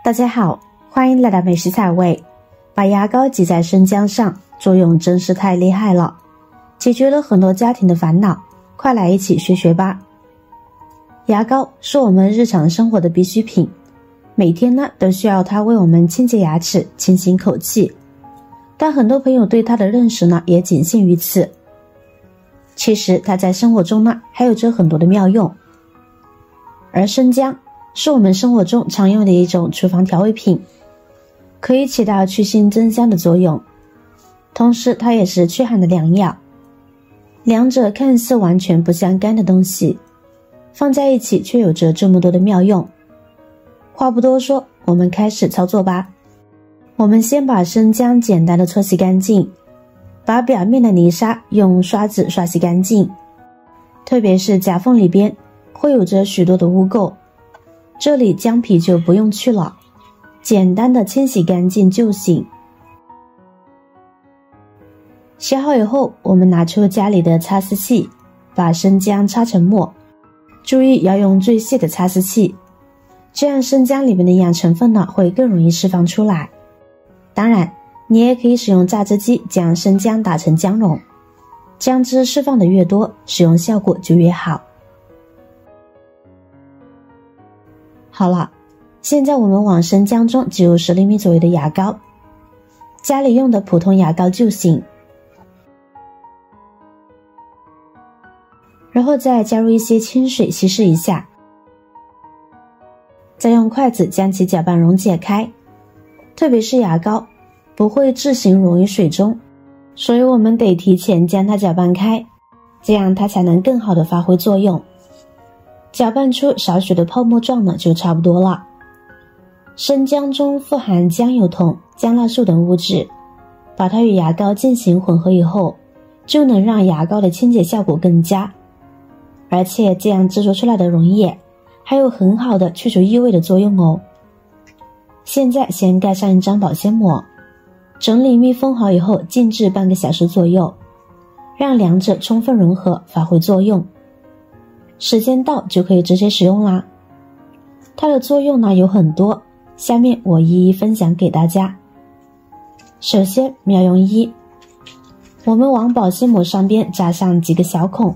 大家好，欢迎来到美食彩味。把牙膏挤在生姜上，作用真是太厉害了，解决了很多家庭的烦恼，快来一起学学吧。牙膏是我们日常生活的必需品，每天呢都需要它为我们清洁牙齿、清新口气，但很多朋友对它的认识呢也仅限于此。其实它在生活中呢还有着很多的妙用。而生姜是我们生活中常用的一种厨房调味品，可以起到去腥增香的作用，同时它也是驱寒的良药。两者看似完全不相干的东西，放在一起却有着这么多的妙用。话不多说，我们开始操作吧。我们先把生姜简单的搓洗干净，把表面的泥沙用刷子刷洗干净，特别是夹缝里边会有着许多的污垢，这里姜皮就不用去了，简单的清洗干净就行。洗好以后，我们拿出家里的擦丝器，把生姜擦成末，注意要用最细的擦丝器，这样生姜里面的营养成分呢会更容易释放出来。当然你也可以使用榨汁机将生姜打成姜蓉，姜汁释放的越多，使用效果就越好。好了，现在我们往生姜中挤入10厘米左右的牙膏，家里用的普通牙膏就行，然后再加入一些清水稀释一下，再用筷子将其搅拌溶解开。特别是牙膏不会自行溶于水中，所以我们得提前将它搅拌开，这样它才能更好的发挥作用。搅拌出少许的泡沫状呢就差不多了。生姜中富含姜油酮、姜辣素等物质，把它与牙膏进行混合以后，就能让牙膏的清洁效果更佳，而且这样制作出来的溶液还有很好的去除异味的作用哦。现在先盖上一张保鲜膜，整理密封好以后静置半个小时左右，让两者充分融合发挥作用。时间到就可以直接使用啦。它的作用呢有很多，下面我一一分享给大家。首先妙用一，我们往保鲜膜上边扎上几个小孔，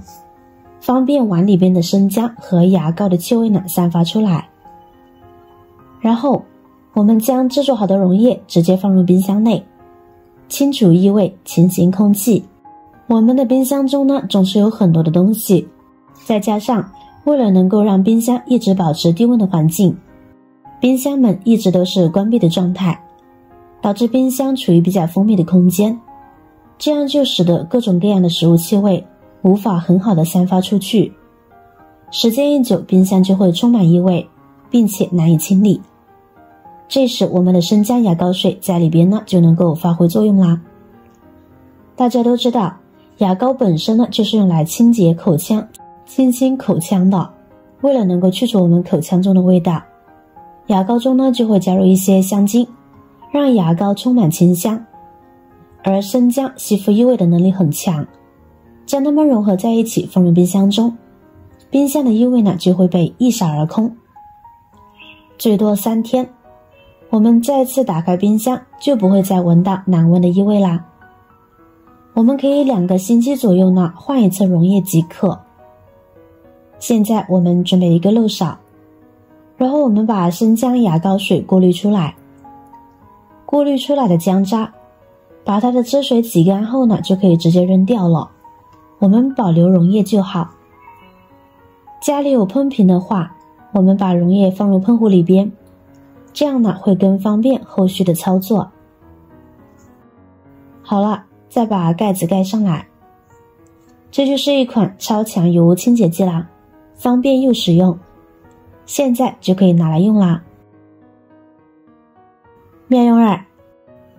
方便碗里边的生姜和牙膏的气味呢散发出来。然后我们将制作好的溶液直接放入冰箱内，清除异味，清新空气。我们的冰箱中呢总是有很多的东西，再加上为了能够让冰箱一直保持低温的环境，冰箱门一直都是关闭的状态，导致冰箱处于比较封闭的空间，这样就使得各种各样的食物气味无法很好的散发出去，时间一久冰箱就会充满异味，并且难以清理。这时我们的生姜牙膏水在里边呢就能够发挥作用啦。大家都知道牙膏本身呢就是用来清洁口腔、清新口腔的，为了能够去除我们口腔中的味道，牙膏中呢就会加入一些香精，让牙膏充满清香。而生姜吸附异味的能力很强，将它们融合在一起放入冰箱中，冰箱的异味呢就会被一扫而空。最多3天，我们再次打开冰箱就不会再闻到难闻的异味啦。我们可以2个星期左右呢换一次溶液即可。现在我们准备一个漏勺，然后我们把生姜牙膏水过滤出来，过滤出来的姜渣把它的汁水挤干后呢就可以直接扔掉了，我们保留溶液就好。家里有喷瓶的话，我们把溶液放入喷壶里边，这样呢会更方便后续的操作。好了，再把盖子盖上来。这就是一款超强油污清洁剂啦，方便又实用，现在就可以拿来用啦。妙用2，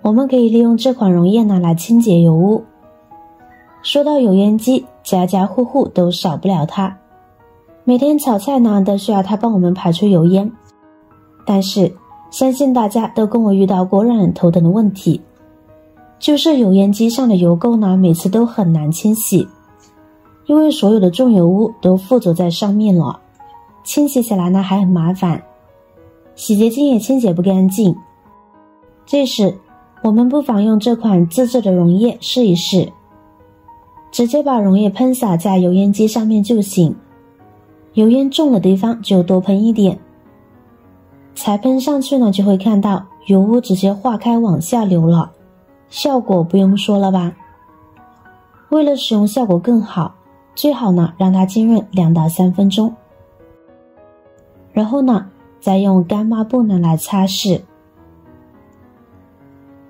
我们可以利用这款溶液呢来清洁油污。说到油烟机，家家户户都少不了它，每天炒菜呢都需要它帮我们排出油烟。但是相信大家都跟我遇到过让人头疼的问题，就是油烟机上的油垢呢每次都很难清洗，因为所有的重油污都附着在上面了，清洗起来呢还很麻烦。洗洁精也清洁不干净。这时我们不妨用这款自制的溶液试一试，直接把溶液喷洒在油烟机上面就行，油烟重的地方就多喷一点。才喷上去呢，就会看到油污直接化开往下流了，效果不用说了吧。为了使用效果更好，最好呢让它浸润2到3分钟，然后呢再用干抹布呢来擦拭。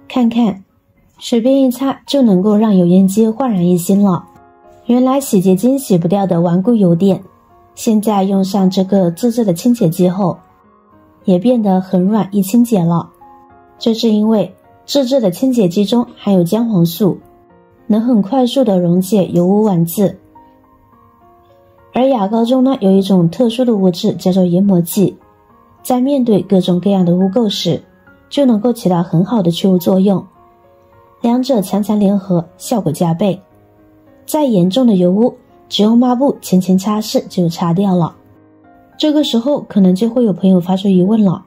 看看，随便一擦就能够让油烟机焕然一新了。原来洗洁精洗不掉的顽固油点，现在用上这个自制的清洁剂后，也变得很软易清洁了。这是因为自制的清洁剂中含有姜黄素，能很快速的溶解油污烷渍。而牙膏中呢有一种特殊的物质叫做研磨剂，在面对各种各样的污垢时，就能够起到很好的去污作用，两者强强联合，效果加倍。再严重的油污，只用抹布轻轻擦拭就擦掉了。这个时候可能就会有朋友发出疑问了，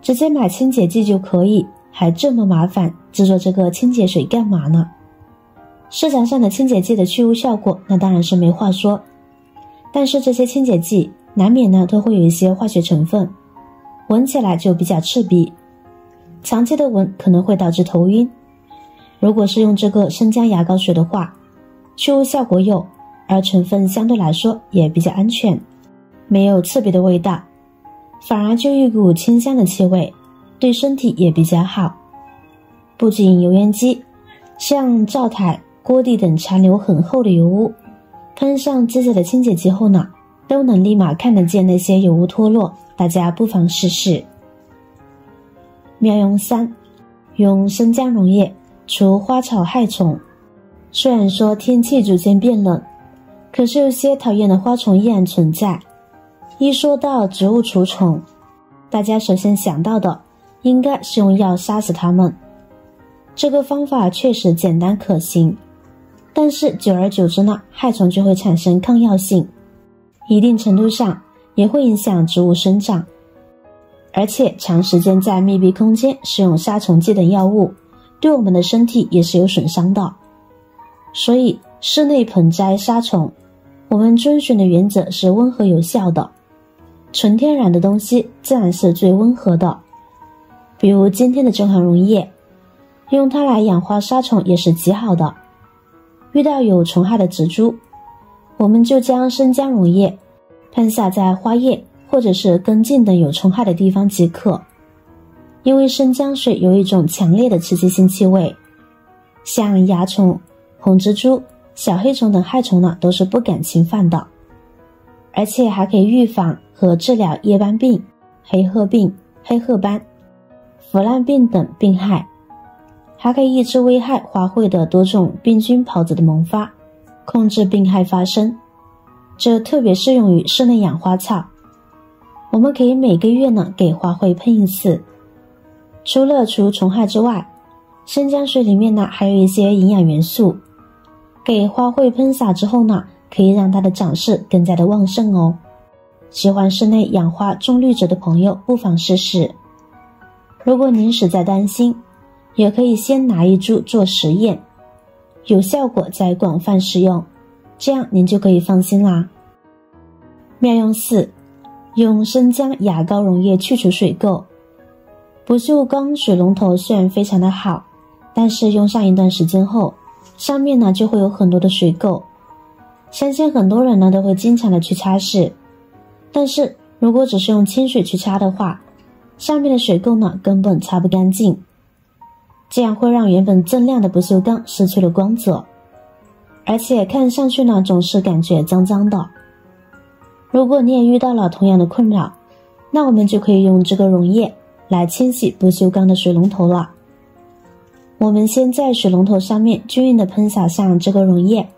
直接买清洁剂就可以，还这么麻烦，制作这个清洁水干嘛呢？市场上的清洁剂的去污效果那当然是没话说，但是这些清洁剂难免呢都会有一些化学成分，闻起来就比较刺鼻，长期的闻可能会导致头晕。如果是用这个生姜牙膏水的话，去污效果有，而成分相对来说也比较安全，没有刺鼻的味道，反而就一股清香的气味，对身体也比较好。不仅油烟机，像灶台、锅底等残留很厚的油污，喷上自制的清洁剂后呢，都能立马看得见那些油污脱落，大家不妨试试。妙用3，用生姜溶液除花草害虫。虽然说天气逐渐变冷，可是有些讨厌的花虫依然存在。一说到植物除虫，大家首先想到的应该是用药杀死它们。这个方法确实简单可行，但是久而久之呢，害虫就会产生抗药性，一定程度上也会影响植物生长。而且长时间在密闭空间使用杀虫剂等药物，对我们的身体也是有损伤的。所以室内盆栽杀虫，我们遵循的原则是温和有效的，纯天然的东西自然是最温和的。比如今天的这款溶液，用它来养花杀虫也是极好的。遇到有虫害的植株，我们就将生姜溶液喷洒在花叶或者是根茎等有虫害的地方即可。因为生姜水有一种强烈的刺激性气味，像蚜虫、红蜘蛛、小黑虫等害虫呢都是不敢侵犯的，而且还可以预防和治疗叶斑病、黑褐病、黑褐斑、腐烂病等病害，还可以抑制危害花卉的多种病菌孢子的萌发，控制病害发生。这特别适用于室内养花草，我们可以每个月呢给花卉喷一次。除了除虫害之外，生姜水里面呢还有一些营养元素，给花卉喷洒之后呢，可以让它的长势更加的旺盛哦。喜欢室内养花种绿植的朋友不妨试试。如果您实在担心，也可以先拿一株做实验，有效果再广泛使用，这样您就可以放心啦。妙用4，用生姜牙膏溶液去除水垢。不锈钢水龙头虽然非常的好，但是用上一段时间后，上面呢就会有很多的水垢。相信很多人呢都会经常的去擦拭，但是如果只是用清水去擦的话，上面的水垢呢根本擦不干净，这样会让原本锃亮的不锈钢失去了光泽，而且看上去呢总是感觉脏脏的。如果你也遇到了同样的困扰，那我们就可以用这个溶液来清洗不锈钢的水龙头了。我们先在水龙头上面均匀的喷洒上这个溶液，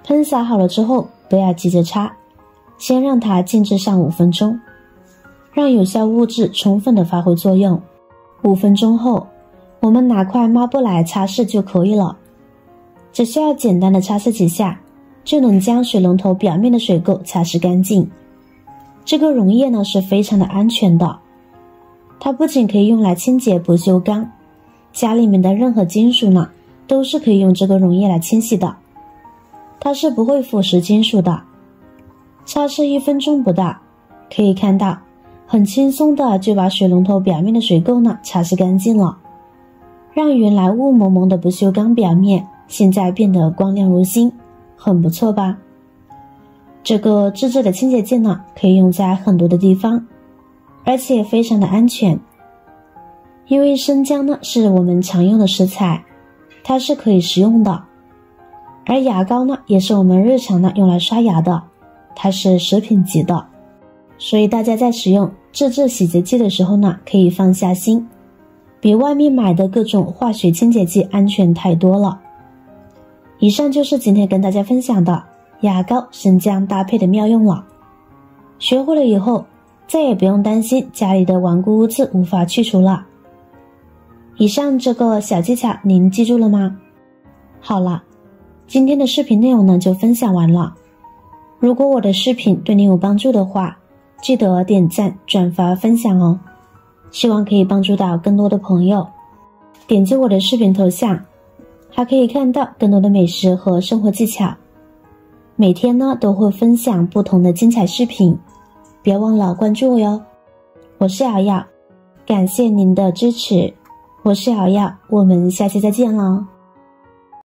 喷洒好了之后不要急着擦，先让它静置上5分钟，让有效物质充分的发挥作用。5分钟后，我们拿块抹布来擦拭就可以了，只需要简单的擦拭几下，就能将水龙头表面的水垢擦拭干净。这个溶液呢是非常的安全的，它不仅可以用来清洁不锈钢，家里面的任何金属呢都是可以用这个溶液来清洗的，它是不会腐蚀金属的。擦拭1分钟不到，可以看到很轻松的就把水龙头表面的水垢呢擦拭干净了，让原来雾蒙蒙的不锈钢表面现在变得光亮如新，很不错吧？这个自制的清洁剂呢可以用在很多的地方，而且非常的安全。因为生姜呢是我们常用的食材，它是可以食用的，而牙膏呢也是我们日常呢用来刷牙的，它是食品级的，所以大家在使用自制洗洁剂的时候呢可以放下心，比外面买的各种化学清洁剂安全太多了。以上就是今天跟大家分享的牙膏生姜搭配的妙用了，学会了以后再也不用担心家里的顽固污渍无法去除了。以上这个小技巧您记住了吗？好了，今天的视频内容呢就分享完了。如果我的视频对您有帮助的话，记得点赞、转发、分享哦，希望可以帮助到更多的朋友。点击我的视频头像，还可以看到更多的美食和生活技巧。每天呢都会分享不同的精彩视频，别忘了关注我哟。我是瑶瑶，感谢您的支持，我是瑶瑶，我们下期再见了。